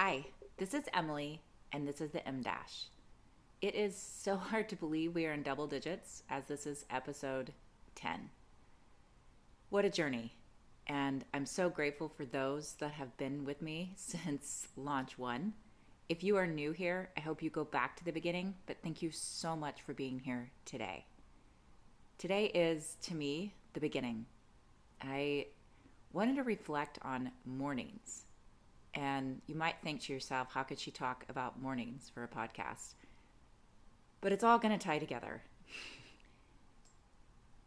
Hi, this is Emily, and this is the M Dash. It is so hard to believe we are in double digits as this is episode 10. What a journey! And I'm so grateful for those that have been with me since launch one. If you are new here, I hope you go back to the beginning, but thank you so much for being here today. Today is, to me, the beginning. I wanted to reflect on mornings. And you might think to yourself, how could she talk about mornings for a podcast? But it's all going to tie together.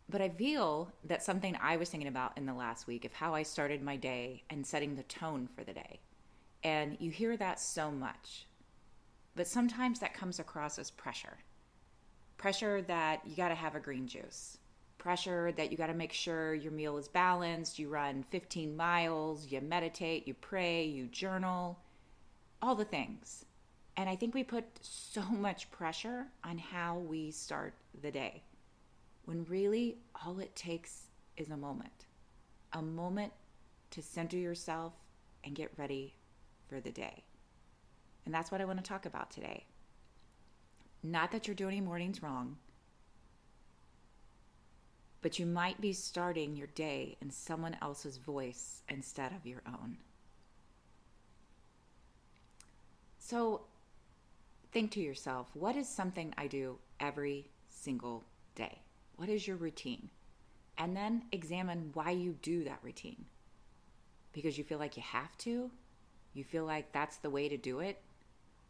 But I feel that something I was thinking about in the last week of how I started my day and setting the tone for the day. And you hear that so much. But sometimes that comes across as pressure. Pressure that you got to have a green juice. Pressure that you got to make sure your meal is balanced, you run 15 miles, you meditate, you pray, you journal, all the things. And I think we put so much pressure on how we start the day, when really all it takes is a moment to center yourself and get ready for the day. And that's what I want to talk about today. Not that you're doing any mornings wrong, but you might be starting your day in someone else's voice instead of your own. So think to yourself, what is something I do every single day? What is your routine? And then examine why you do that routine. Because you feel like you have to? You feel like that's the way to do it?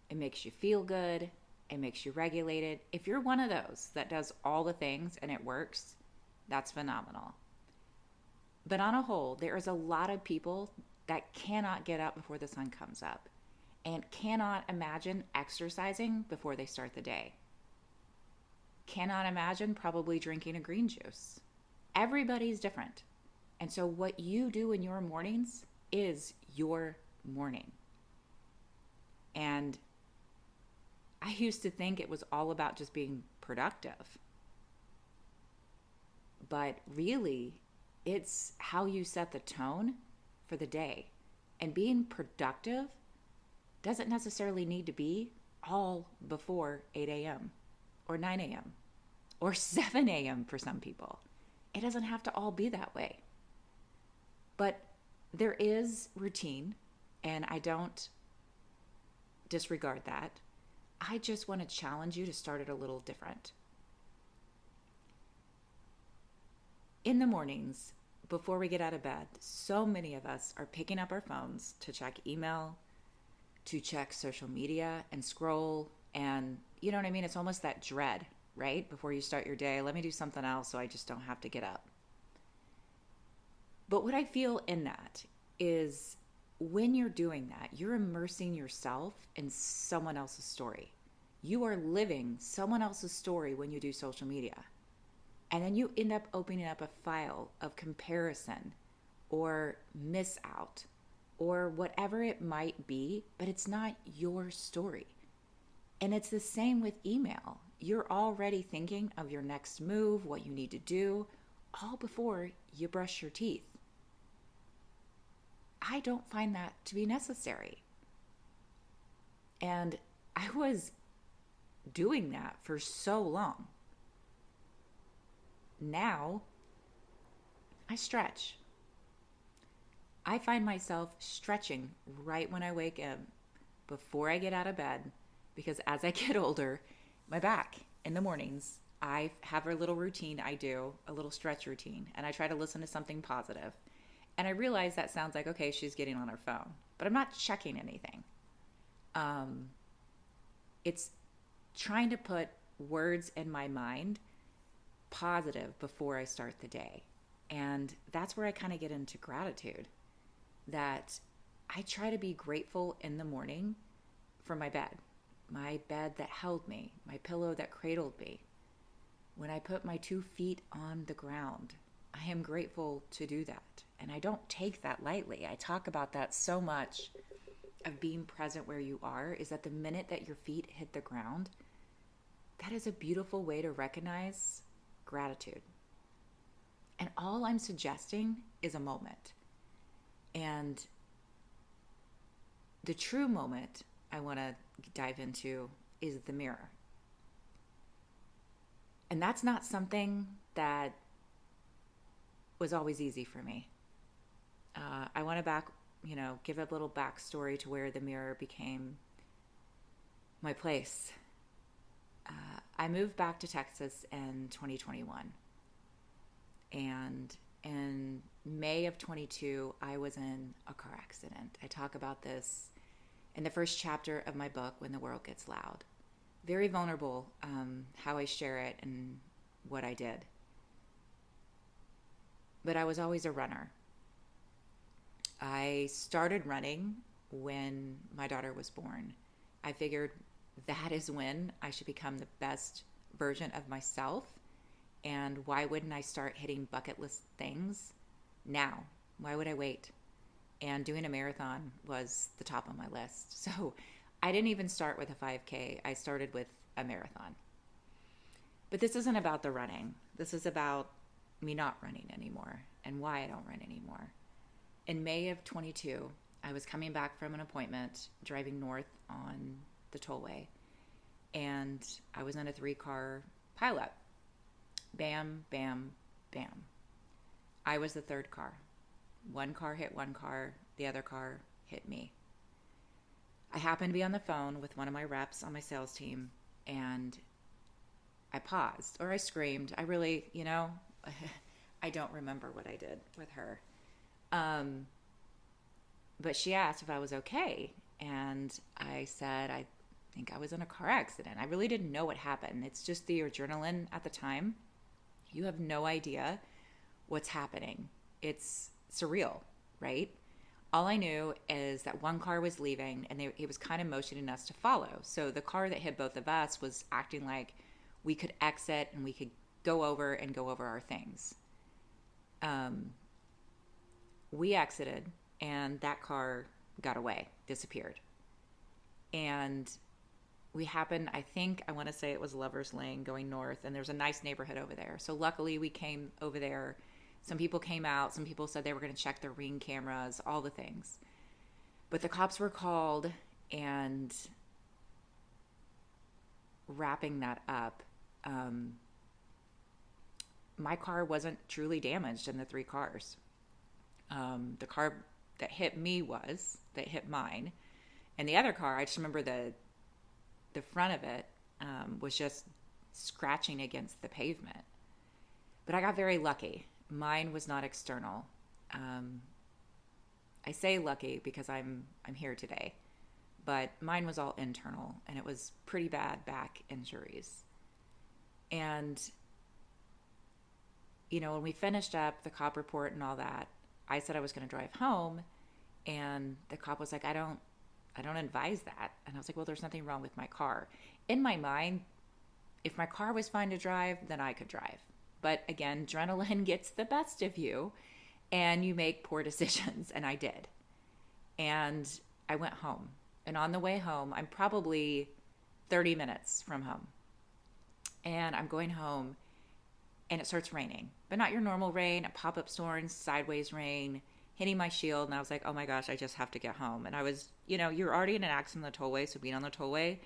It makes you feel good. It makes you regulated. If you're one of those that does all the things and it works, that's phenomenal. But on a whole, there is a lot of people that cannot get up before the sun comes up and cannot imagine exercising before they start the day. Cannot imagine probably drinking a green juice. Everybody's different. And so what you do in your mornings is your morning. And I used to think it was all about just being productive. But really, it's how you set the tone for the day. And being productive doesn't necessarily need to be all before 8 a.m. or 9 a.m. or 7 a.m. for some people. It doesn't have to all be that way. But there is routine, and I don't disregard that. I just want to challenge you to start it a little different. In the mornings, before we get out of bed, so many of us are picking up our phones to check email, to check social media and scroll. And you know what I mean? It's almost that dread, right? Before you start your day, let me do something else so I just don't have to get up. But what I feel in that is when you're doing that, you're immersing yourself in someone else's story. You are living someone else's story when you do social media. And then you end up opening up a file of comparison or miss out or whatever it might be, but it's not your story. And it's the same with email. You're already thinking of your next move, what you need to do, all before you brush your teeth. I don't find that to be necessary. And I was doing that for so long. Now, I stretch. I find myself stretching right when I wake up before I get out of bed because as I get older, my back in the mornings, I have a little routine I do, a little stretch routine, and I try to listen to something positive. And I realize that sounds like, okay, she's getting on her phone, but I'm not checking anything. It's trying to put words in my mind positive before I start the day. And that's where I kind of get into gratitude, that I try to be grateful in the morning for my bed that held me, my pillow that cradled me. When I put my 2 feet on the ground, I am grateful to do that. And I don't take that lightly. I talk about that so much of being present where you are, is that the minute that your feet hit the ground, that is a beautiful way to recognize gratitude. And all I'm suggesting is a moment. And the true moment I want to dive into is the mirror. And that's not something that was always easy for me. I want to give a little backstory to where the mirror became my place. I moved back to Texas in 2021. And in May of 22, I was in a car accident. I talk about this in the first chapter of my book, When the World Gets Loud. Very vulnerable, how I share it and what I did. But I was always a runner. I started running when my daughter was born. I figured that is when I should become the best version of myself. And why wouldn't I start hitting bucket list things now? Why would I wait? And doing a marathon was the top of my list. So I didn't even start with a 5K. I started with a marathon. But this isn't about the running. This is about me not running anymore and why I don't run anymore. In May of 22, I was coming back from an appointment, driving north on the tollway, and I was in a 3-car pileup. Bam, bam, bam. I was the third car. One car hit one car, the other car hit me. I happened to be on the phone with one of my reps on my sales team, and I paused, or I screamed. I really, I don't remember what I did with her. But she asked if I was okay, and I said, I think I was in a car accident. I really didn't know what happened. It's just the adrenaline at the time. You have no idea what's happening. It's surreal, right? All I knew is that one car was leaving, and it was kind of motioning us to follow. So the car that hit both of us was acting like we could exit and we could go over our things. We exited, and that car got away, disappeared. And we happened, I want to say it was Lover's Lane going north, and there's a nice neighborhood over there. So luckily we came over there. Some people came out. Some people said they were going to check their Ring cameras, all the things. But the cops were called, and wrapping that up, my car wasn't truly damaged in the 3 cars. The car that hit me that hit mine. And the other car, I just remember the front of it was just scratching against the pavement. But I got very lucky. Mine was not external. I say lucky because I'm here today. But mine was all internal, and it was pretty bad back injuries. And, when we finished up the cop report and all that, I said I was going to drive home, and the cop was like, I don't advise that. And I was like, well, there's nothing wrong with my car. In my mind, if my car was fine to drive, then I could drive. But again, adrenaline gets the best of you, and you make poor decisions, and I did. And I went home. And on the way home, I'm probably 30 minutes from home. And I'm going home, and it starts raining. But not your normal rain, a pop-up storm, sideways rain, hitting my shield. And I was like, oh my gosh, I just have to get home. And I was, you're already in an accident on the tollway. So being on the tollway,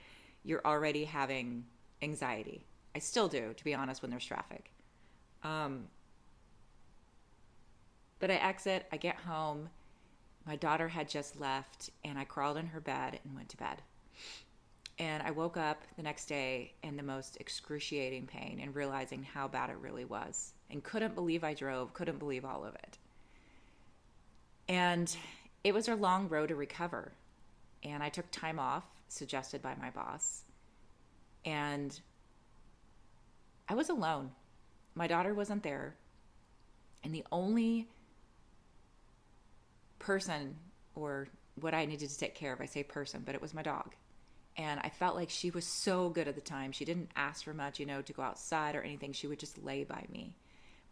you're already having anxiety. I still do, to be honest, when there's traffic. But I exit, I get home. My daughter had just left, and I crawled in her bed and went to bed. And I woke up the next day in the most excruciating pain and realizing how bad it really was, and couldn't believe I drove, couldn't believe all of it. And it was a long road to recover. And I took time off, suggested by my boss. And I was alone. My daughter wasn't there. And the only person, or what I needed to take care of, I say person, but it was my dog. And I felt like she was so good at the time. She didn't ask for much, to go outside or anything. She would just lay by me.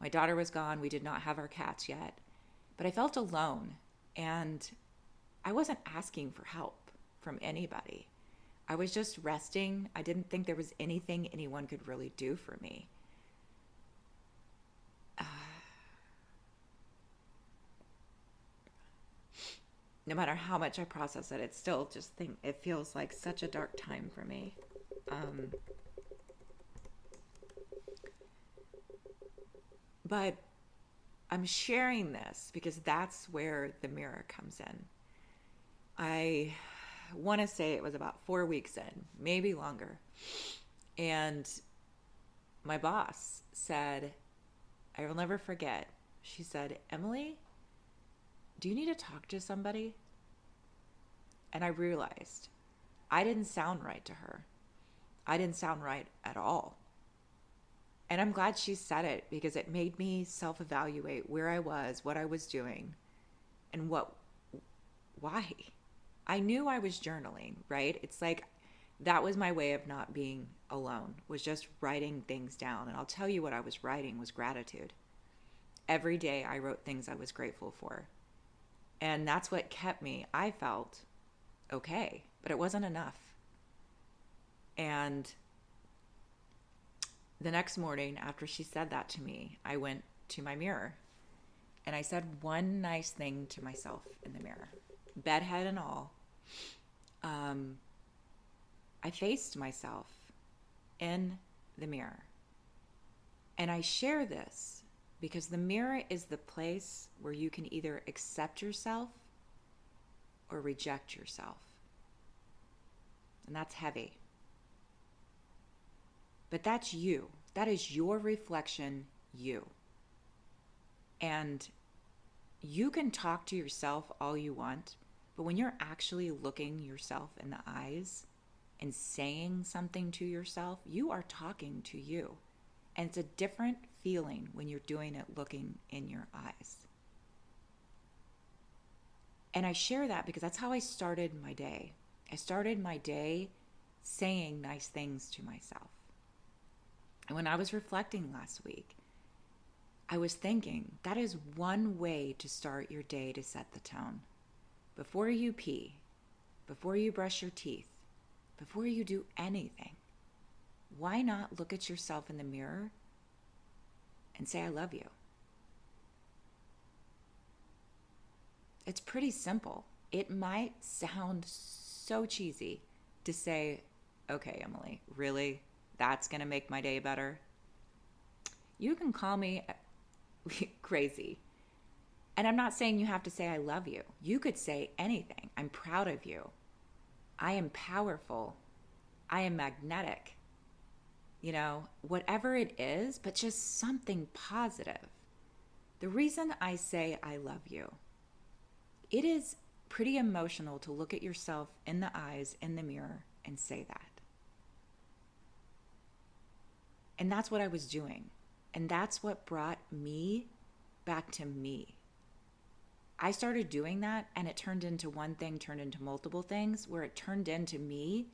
My daughter was gone. We did not have our cats yet. But I felt alone. And I wasn't asking for help from anybody. I was just resting. I didn't think there was anything anyone could really do for me. no matter how much I process it, it's still just think it feels like such a dark time for me. Um, but I'm sharing this because that's where the mirror comes in. I want to say it was about 4 weeks in, maybe longer. And my boss said, I will never forget, she said, Emily, do you need to talk to somebody? And I realized I didn't sound right to her. I didn't sound right at all. And I'm glad she said it because it made me self evaluate where I was, what I was doing, and why. I knew I was journaling, right? It's like that was my way of not being alone, was just writing things down. And I'll tell you what I was writing was gratitude. Every day I wrote things I was grateful for. And that's what kept me, I felt, okay, but it wasn't enough. And the next morning after she said that to me, I went to my mirror and I said one nice thing to myself in the mirror, bedhead and all. I faced myself in the mirror. And I share this because the mirror is the place where you can either accept yourself or reject yourself. And that's heavy. But that's you. That is your reflection, you. And you can talk to yourself all you want, but when you're actually looking yourself in the eyes and saying something to yourself, you are talking to you. And it's a different feeling when you're doing it looking in your eyes. And I share that because that's how I started my day. I started my day saying nice things to myself. And when I was reflecting last week, I was thinking that is one way to start your day to set the tone. Before you pee, before you brush your teeth, before you do anything, why not look at yourself in the mirror and say, I love you? It's pretty simple. It might sound so cheesy to say, okay, Emily, really? That's going to make my day better? You can call me crazy. And I'm not saying you have to say, I love you. You could say anything. I'm proud of you. I am powerful. I am magnetic. Whatever it is, but just something positive. The reason I say I love you, it is pretty emotional to look at yourself in the eyes, in the mirror, and say that. And that's what I was doing. And that's what brought me back to me. I started doing that and it turned into one thing, turned into multiple things, where it turned into me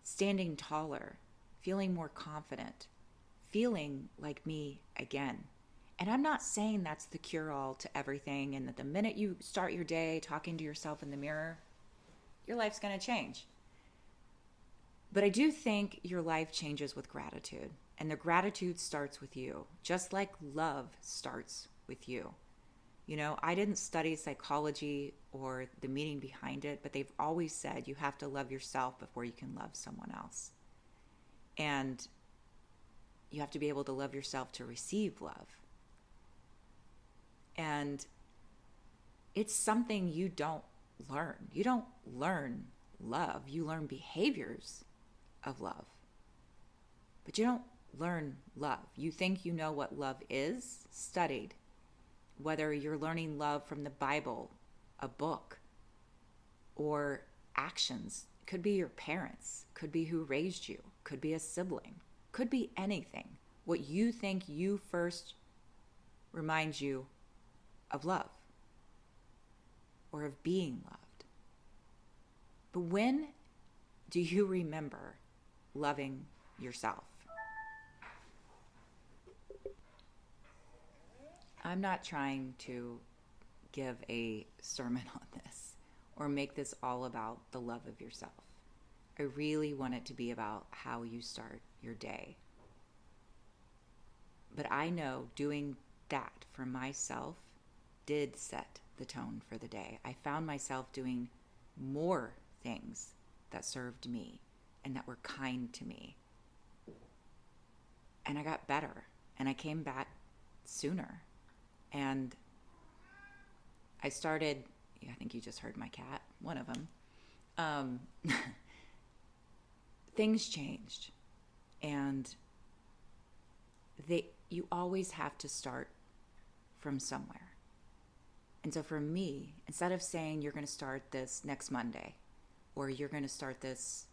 standing taller, feeling more confident, feeling like me again. And I'm not saying that's the cure-all to everything and that the minute you start your day talking to yourself in the mirror, your life's going to change. But I do think your life changes with gratitude. And the gratitude starts with you, just like love starts with you. I didn't study psychology or the meaning behind it, but they've always said you have to love yourself before you can love someone else. And you have to be able to love yourself to receive love. And it's something you don't learn. You don't learn love. You learn behaviors of love. But you don't learn love. You think you know what love is, studied. Whether you're learning love from the Bible, a book, or actions. Could be your parents, could be who raised you, could be a sibling, could be anything. What you think you first reminds you of love or of being loved. But when do you remember loving yourself? I'm not trying to give a sermon on this or make this all about the love of yourself. I really want it to be about how you start your day. But I know doing that for myself did set the tone for the day. I found myself doing more things that served me and that were kind to me. And I got better and I came back sooner. And I started, I think you just heard my cat, one of them. Things changed. And you always have to start from somewhere. And so for me, instead of saying you're going to start this next Monday, or you're going to start this,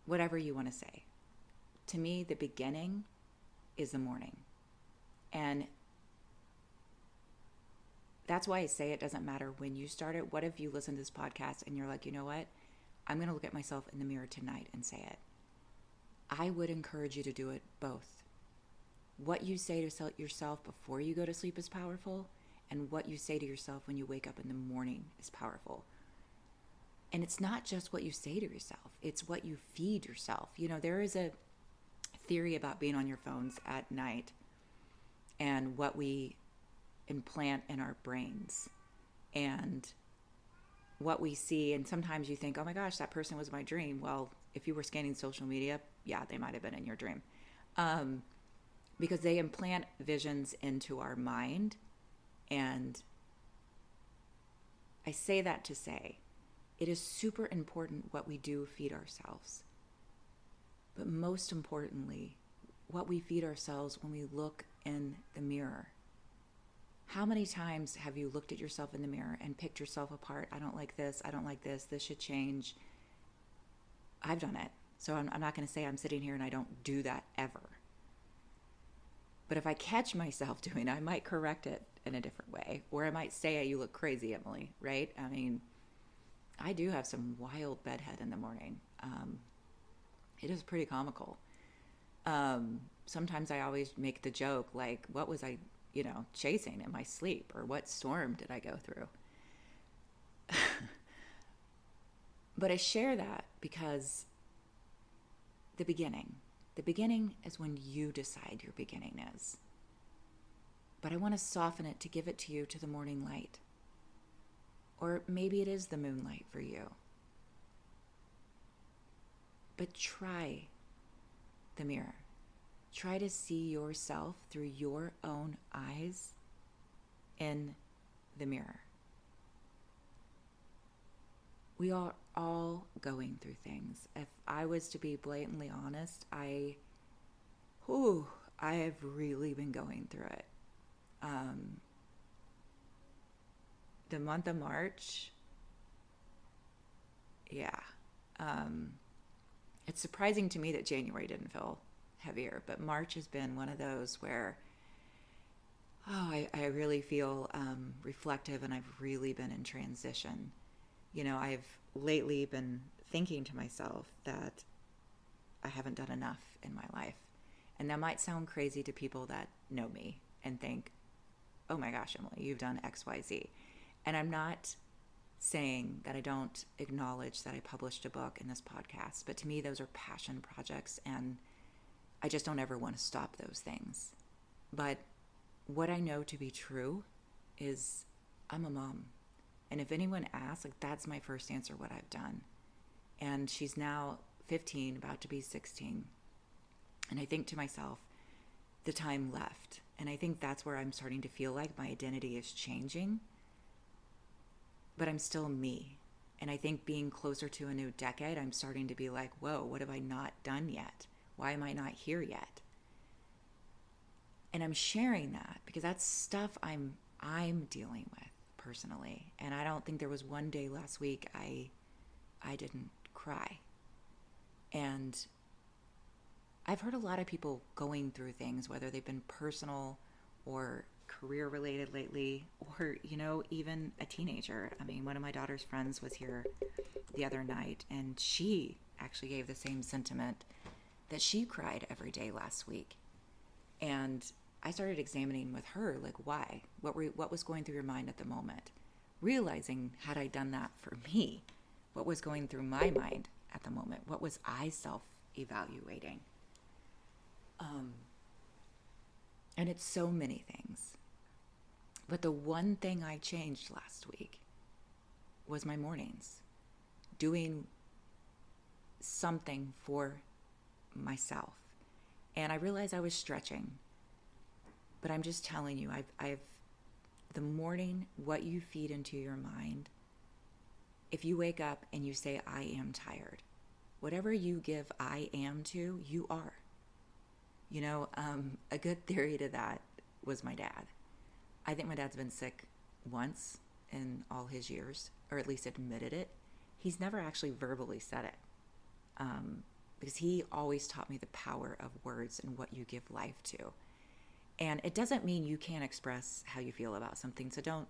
whatever you want to say, to me, the beginning is the morning. And that's why I say it doesn't matter when you start it. What if you listen to this podcast and you're like, you know what? I'm going to look at myself in the mirror tonight and say it. I would encourage you to do it both. What you say to yourself before you go to sleep is powerful, and what you say to yourself when you wake up in the morning is powerful. And it's not just what you say to yourself, it's what you feed yourself. You know, there is a theory about being on your phones at night and what we implant in our brains and what we see. And sometimes you think, oh my gosh, that person was my dream. Well, if you were scanning social media, yeah, they might have been in your dream. Because they implant visions into our mind. And I say that to say, it is super important what we do feed ourselves. But most importantly, what we feed ourselves when we look in the mirror. How many times have you looked at yourself in the mirror and picked yourself apart? I don't like this. I don't like this. This should change. I've done it. So I'm not going to say I'm sitting here and I don't do that ever. But if I catch myself doing it, I might correct it in a different way. Or I might say, you look crazy, Emily, right? I mean, I do have some wild bedhead in the morning. It is pretty comical. Sometimes I always make the joke, like, what was I, chasing in my sleep? Or what storm did I go through? But I share that because the beginning is when you decide your beginning is. But I want to soften it to give it to you to the morning light. Or maybe it is the moonlight for you. But try the mirror. Try to see yourself through your own eyes in the mirror. We are all going through things. If I was to be blatantly honest, I have really been going through it. The month of March, it's surprising to me that January didn't feel heavier, but March has been one of those where, I really feel reflective, and I've really been in transition. I've lately been thinking to myself that I haven't done enough in my life. And that might sound crazy to people that know me and think, oh my gosh, Emily, you've done X, Y, Z. And I'm not saying that I don't acknowledge that I published a book in this podcast, but to me, those are passion projects, and I just don't ever want to stop those things. But what I know to be true is I'm a mom. And if anyone asks, that's my first answer, what I've done. And she's now 15, about to be 16. And I think to myself, the time left. And I think that's where I'm starting to feel like my identity is changing. But I'm still me. And I think being closer to a new decade, I'm starting to be like, whoa, what have I not done yet? Why am I not here yet? And I'm sharing that because that's stuff I'm dealing with personally. And I don't think there was one day last week I didn't cry. And I've heard a lot of people going through things, whether they've been personal or career related lately, or, even a teenager. I mean, one of my daughter's friends was here the other night, and she actually gave the same sentiment that she cried every day last week. And I started examining with her, like, why? What was going through your mind at the moment? Realizing, had I done that for me, what was going through my mind at the moment? What was I self-evaluating? And it's so many things. But the one thing I changed last week was my mornings, doing something for myself. And I realized I was stretching, but I'm just telling you, I've the morning, what you feed into your mind. If you wake up and you say, I am tired, whatever you give I am to, you are. A good theory to that was my dad. I think my dad's been sick once in all his years, or at least admitted it. He's never actually verbally said it, because he always taught me the power of words and what you give life to. And it doesn't mean you can't express how you feel about something. So don't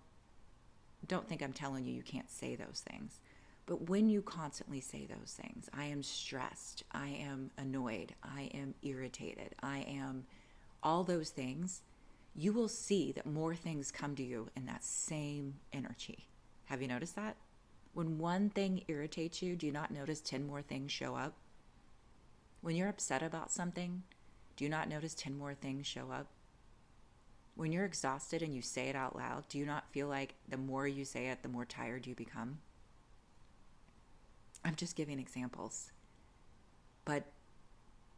think I'm telling you can't say those things. But when you constantly say those things, I am stressed, I am annoyed, I am irritated, I am all those things, you will see that more things come to you in that same energy. Have you noticed that? When one thing irritates you, do you not notice 10 more things show up? When you're upset about something, do you not notice 10 more things show up? When you're exhausted and you say it out loud, do you not feel like the more you say it, the more tired you become? I'm just giving examples. But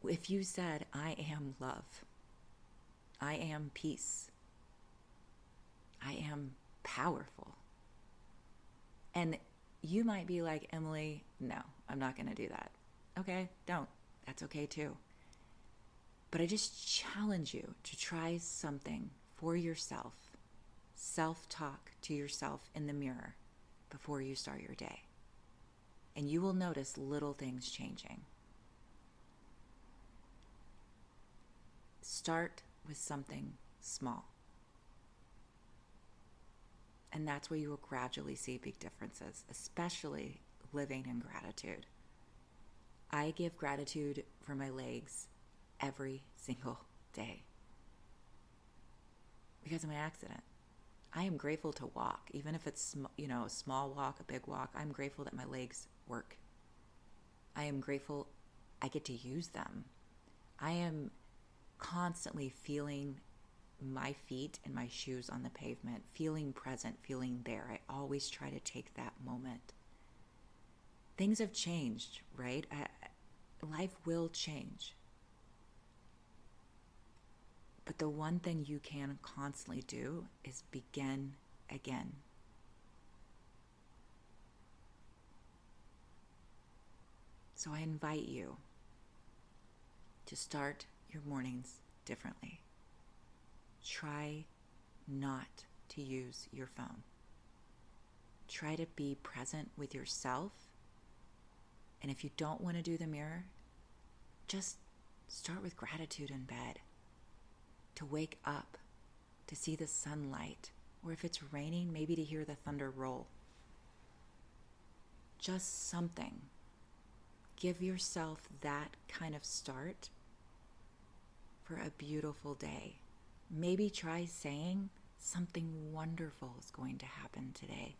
if you said, I am love, I am peace, I am powerful, and you might be like, Emily, no, I'm not going to do that. Okay, don't. That's okay too. But I just challenge you to try something for yourself, self-talk to yourself in the mirror before you start your day. And you will notice little things changing. Start with something small. And that's where you will gradually see big differences, especially living in gratitude. I give gratitude for my legs every single day because of my accident. I am grateful to walk, even if it's a small walk, a big walk. I'm grateful that my legs work. I am grateful I get to use them. I am constantly feeling my feet and my shoes on the pavement, feeling present, feeling there. I always try to take that moment. Things have changed, right? Life will change. But the one thing you can constantly do is begin again. So I invite you to start your mornings differently. Try not to use your phone. Try to be present with yourself. And if you don't want to do the mirror, just start with gratitude in bed. To wake up, to see the sunlight, or if it's raining, maybe to hear the thunder roll. Just something. Give yourself that kind of start for a beautiful day. Maybe try saying something wonderful is going to happen today.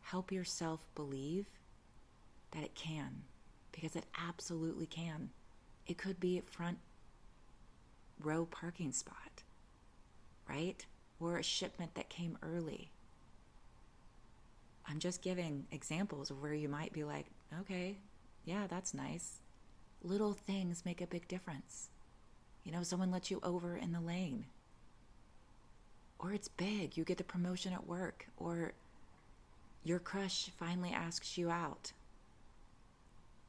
Help yourself believe that it can, because it absolutely can. It could be a front row parking spot, right? Or a shipment that came early. I'm just giving examples of where you might be like, okay, yeah, that's nice. Little things make a big difference. Someone lets you over in the lane. Or it's big, you get the promotion at work. Or your crush finally asks you out.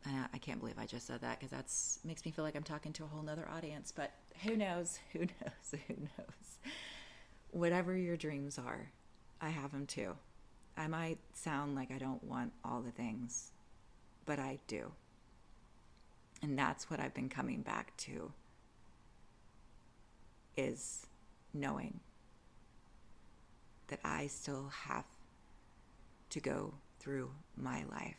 I can't believe I just said that because that makes me feel like I'm talking to a whole nother audience. But who knows? Who knows? Who knows? Whatever your dreams are, I have them too. I might sound like I don't want all the things, but I do. And that's what I've been coming back to, is knowing that I still have to go through my life.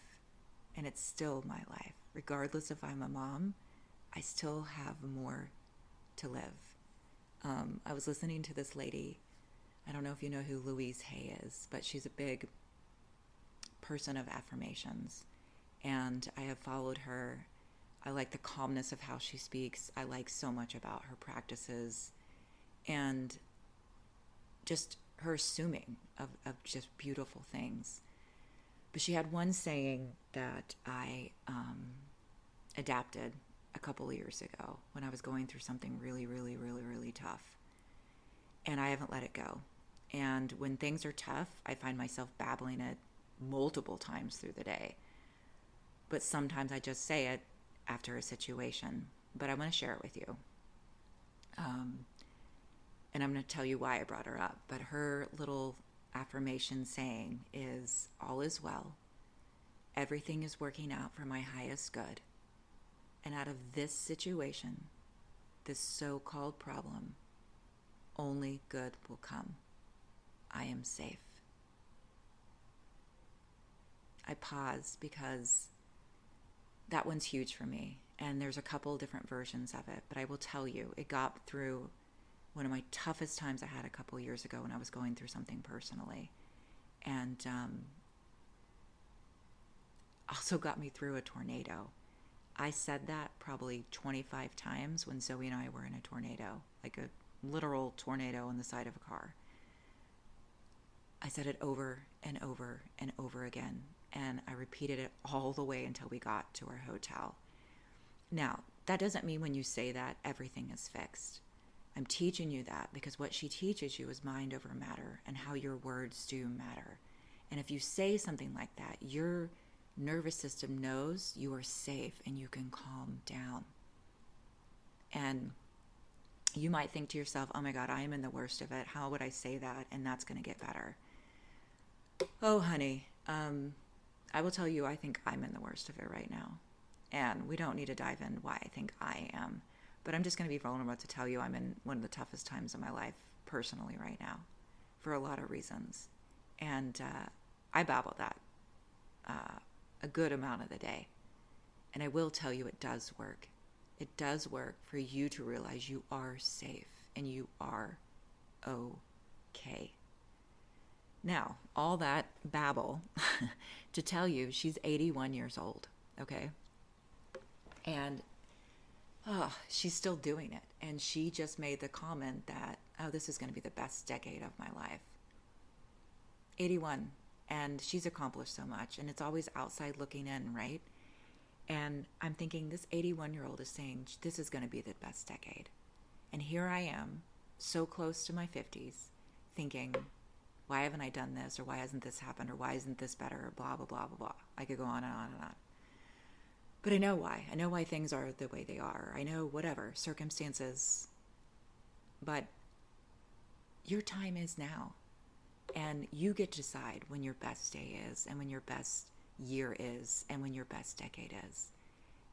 And it's still my life. Regardless if I'm a mom, I still have more to live. I was listening to this lady. I don't know if you know who Louise Hay is, but she's a big person of affirmations. And I have followed her. I like the calmness of how she speaks. I like so much about her practices. And just her assuming of just beautiful things. But she had one saying that I adapted a couple of years ago when I was going through something really, really, really, really tough. And I haven't let it go. And when things are tough, I find myself babbling it multiple times through the day. But sometimes I just say it after a situation. But I want to share it with you. And I'm going to tell you why I brought her up. But her little affirmation saying is, all is well. Everything is working out for my highest good. And out of this situation, this so-called problem, only good will come. I am safe. I pause because that one's huge for me. And there's a couple different versions of it. But I will tell you, it got through one of my toughest times I had a couple years ago when I was going through something personally. And also got me through a tornado. I said that probably 25 times when Zoe and I were in a tornado, like a literal tornado on the side of a car. I said it over and over and over again, and I repeated it all the way until we got to our hotel. Now, that doesn't mean when you say that, everything is fixed. I'm teaching you that because what she teaches you is mind over matter and how your words do matter. And if you say something like that, your nervous system knows you are safe and you can calm down. And you might think to yourself, oh my God, I am in the worst of it. How would I say that? And that's going to get better. Oh, honey, I will tell you, I think I'm in the worst of it right now. And we don't need to dive in why I think I am. But I'm just going to be vulnerable to tell you I'm in one of the toughest times of my life personally right now for a lot of reasons. And I babble that a good amount of the day. And I will tell you it does work. It does work for you to realize you are safe and you are okay. Now, all that babble to tell you she's 81 years old, okay? And she's still doing it. And she just made the comment that, oh, this is going to be the best decade of my life. 81. And she's accomplished so much. And it's always outside looking in, right? And I'm thinking this 81-year-old is saying this is going to be the best decade. And here I am, so close to my 50s, thinking, why haven't I done this? Or why hasn't this happened? Or why isn't this better? Or blah, blah, blah, blah, blah. I could go on and on and on. But I know why. I know why things are the way they are. I know whatever, circumstances. But your time is now. And you get to decide when your best day is and when your best year is and when your best decade is.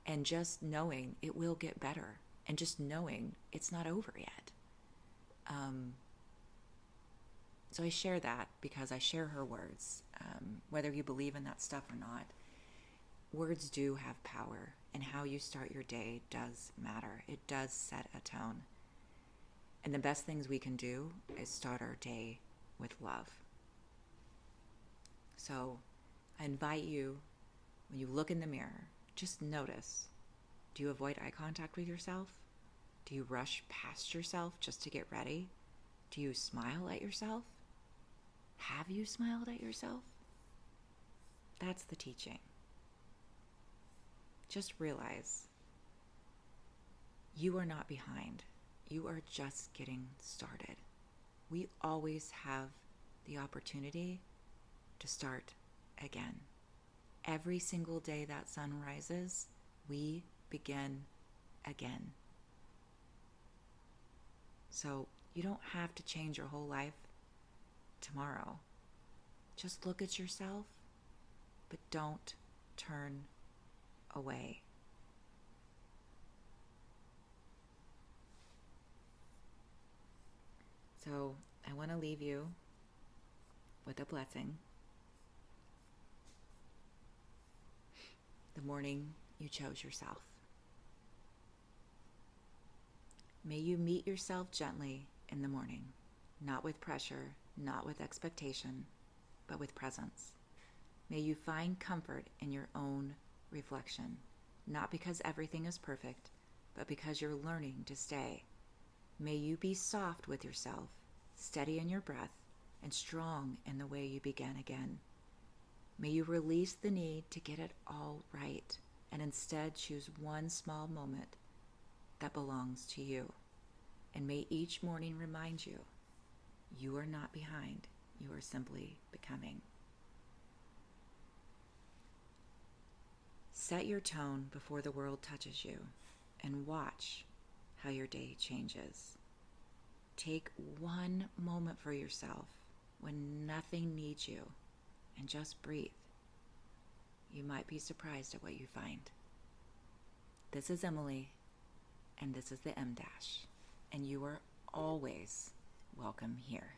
And just knowing it will get better. And just knowing it's not over yet. So I share that because I share her words. Whether you believe in that stuff or not, words do have power. And how you start your day does matter. It does set a tone. And the best things we can do is start our day with love. So I invite you, when you look in the mirror, just notice. Do you avoid eye contact with yourself? Do you rush past yourself just to get ready? Do you smile at yourself? Have you smiled at yourself? That's the teaching. Just realize you are not behind. You are just getting started. We always have the opportunity to start again. Every single day that sun rises, we begin again. So you don't have to change your whole life tomorrow. Just look at yourself, but don't turn away. So I want to leave you with a blessing. The morning you chose yourself. May you meet yourself gently in the morning, not with pressure, not with expectation, but with presence. May you find comfort in your own reflection, not because everything is perfect, but because you're learning to stay. May you be soft with yourself, steady in your breath, and strong in the way you began again. May you release the need to get it all right and instead choose one small moment that belongs to you. And may each morning remind you, you are not behind, you are simply becoming. Set your tone before the world touches you and watch how your day changes. Take one moment for yourself when nothing needs you and just breathe. You might be surprised at what you find. This is Emily, and this is the M Dash, and you are always welcome here.